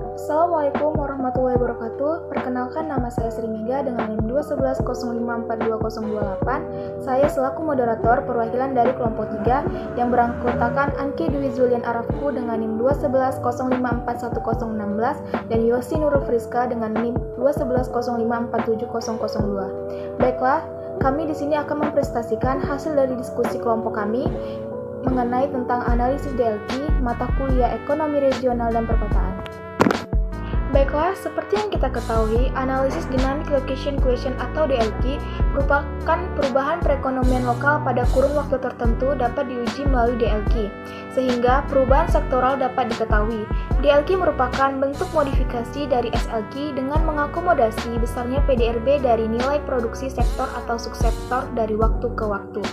Assalamualaikum warahmatullahi wabarakatuh. Perkenalkan, nama saya Sri Mega dengan NIM 211054228. Saya selaku moderator perwakilan dari kelompok 3 yang beranggotakan Anki Dwi Zulian Arafku dengan NIM 211054116 dan Yosi Nurul Friska dengan NIM 21105470002. Baiklah, kami di sini akan mempresentasikan hasil dari diskusi kelompok kami mengenai tentang analisis DLQ, mata kuliah Ekonomi Regional dan Perkotaan. Baiklah, seperti yang kita ketahui, analisis Dynamic Location Equation atau DLQ merupakan perubahan perekonomian lokal pada kurun waktu tertentu dapat diuji melalui DLQ, sehingga perubahan sektoral dapat diketahui. DLQ merupakan bentuk modifikasi dari SLQ dengan mengakomodasi besarnya PDRB dari nilai produksi sektor atau subsektor dari waktu ke waktu.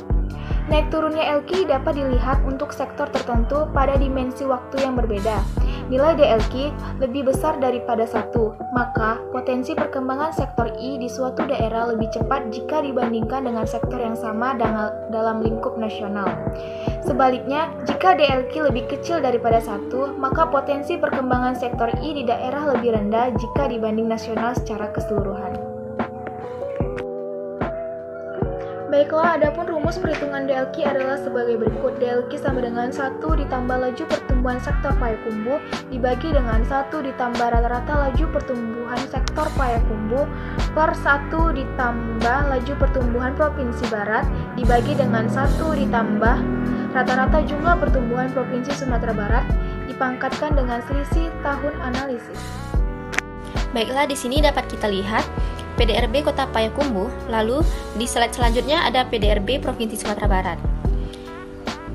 Naik turunnya LQ dapat dilihat untuk sektor tertentu pada dimensi waktu yang berbeda. Nilai DLQ lebih besar daripada 1, maka potensi perkembangan sektor I di suatu daerah lebih cepat jika dibandingkan dengan sektor yang sama dalam lingkup nasional. Sebaliknya, jika DLQ lebih kecil daripada 1, maka potensi perkembangan sektor I di daerah lebih rendah jika dibanding nasional secara keseluruhan. Baiklah, adapun rumus perhitungan DLQ adalah sebagai berikut. DLQ sama dengan 1 ditambah laju pertumbuhan sektor Payakumbuh dibagi dengan 1 ditambah rata-rata laju pertumbuhan sektor Payakumbuh per 1 ditambah laju pertumbuhan Provinsi Barat dibagi dengan 1 ditambah rata-rata jumlah pertumbuhan Provinsi Sumatera Barat dipangkatkan dengan selisih tahun analisis. Baiklah, di sini dapat kita lihat PDRB Kota Payakumbuh, lalu di slide selanjutnya ada PDRB Provinsi Sumatera Barat.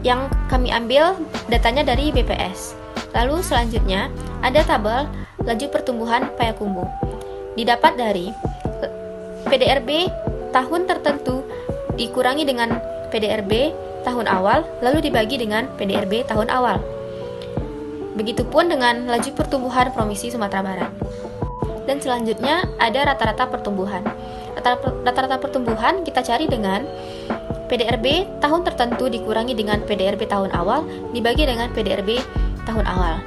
Yang kami ambil datanya dari BPS. Lalu selanjutnya ada tabel laju pertumbuhan Payakumbuh. Didapat dari PDRB tahun tertentu dikurangi dengan PDRB tahun awal, lalu dibagi dengan PDRB tahun awal. Begitupun dengan laju pertumbuhan Provinsi Sumatera Barat. Dan selanjutnya ada rata-rata pertumbuhan. Rata-rata pertumbuhan kita cari dengan PDRB tahun tertentu dikurangi dengan PDRB tahun awal dibagi dengan PDRB tahun awal.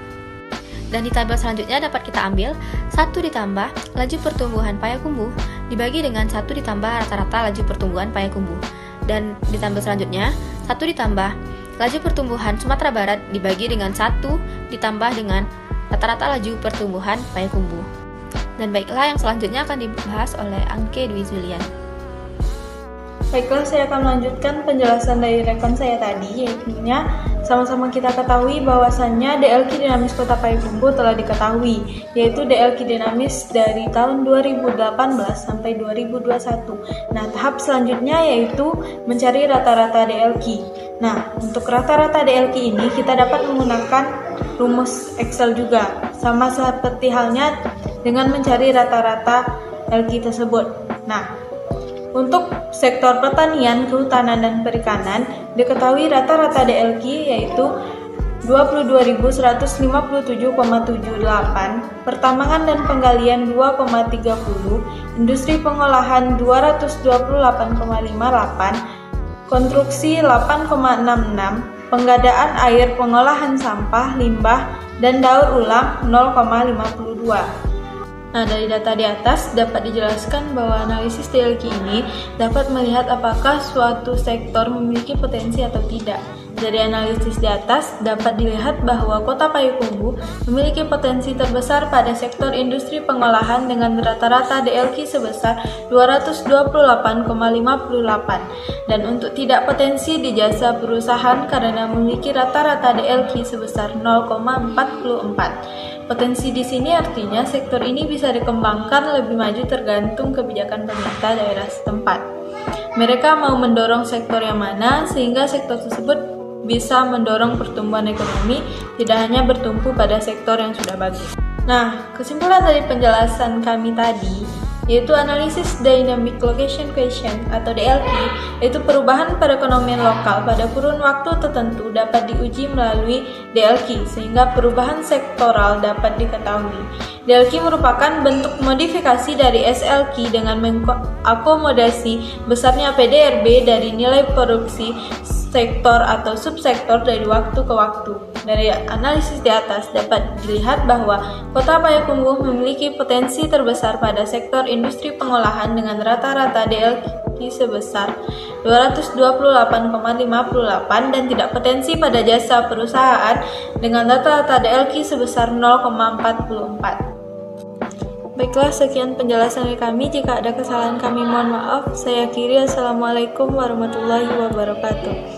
Dan di tabel selanjutnya dapat kita ambil 1 ditambah laju pertumbuhan Payakumbuh dibagi dengan 1 ditambah rata-rata laju pertumbuhan Payakumbuh. Dan di tabel selanjutnya 1 ditambah laju pertumbuhan Sumatera Barat dibagi dengan 1 ditambah dengan rata-rata laju pertumbuhan Payakumbuh. Dan baiklah, yang selanjutnya akan dibahas oleh Anke Dwi Zulian. Baiklah, saya akan melanjutkan penjelasan dari rekan saya tadi, yaitu sama-sama kita ketahui bahwasannya DLQ dinamis Kota Payakumbuh telah diketahui, yaitu DLQ dinamis dari tahun 2018 sampai 2021. Nah, tahap selanjutnya yaitu mencari rata-rata DLQ. Nah, untuk rata-rata DLQ ini kita dapat menggunakan rumus Excel juga, sama seperti halnya dengan mencari rata-rata LQ tersebut. Nah, untuk sektor pertanian, kehutanan, dan perikanan, diketahui rata-rata DLQ yaitu 22.157,78, pertambangan dan penggalian 2,30, industri pengolahan 228,58, konstruksi 8,66, penggadaan air, pengolahan sampah, limbah, dan daur ulang 0,52. Nah, dari data di atas dapat dijelaskan bahwa analisis DLQ ini dapat melihat apakah suatu sektor memiliki potensi atau tidak. Dari analisis di atas dapat dilihat bahwa Kota Payakumbuh memiliki potensi terbesar pada sektor industri pengolahan dengan rata-rata DLQ sebesar 228,58 dan untuk tidak potensi di jasa perusahaan karena memiliki rata-rata DLQ sebesar 0,44. Potensi di sini artinya sektor ini bisa dikembangkan lebih maju tergantung kebijakan pemerintah daerah setempat. Mereka mau mendorong sektor yang mana sehingga sektor tersebut bisa mendorong pertumbuhan ekonomi, tidak hanya bertumpu pada sektor yang sudah bagus. Nah, kesimpulan dari penjelasan kami tadi yaitu analisis Dynamic Location Equation atau DLQ, yaitu perubahan perekonomian lokal pada kurun waktu tertentu dapat diuji melalui DLQ sehingga perubahan sektoral dapat diketahui. DLQ merupakan bentuk modifikasi dari SLQ dengan mengakomodasi besarnya PDRB dari nilai produksi sektor atau subsektor dari waktu ke waktu. Dari analisis di atas dapat dilihat bahwa Kota Payakumbuh memiliki potensi terbesar pada sektor industri pengolahan dengan rata-rata DLQ sebesar 228,58 dan tidak potensi pada jasa perusahaan dengan rata-rata DLQ sebesar 0,44. Baiklah, sekian penjelasan dari kami. Jika ada kesalahan kami mohon maaf. Saya akhiri. Assalamualaikum warahmatullahi wabarakatuh.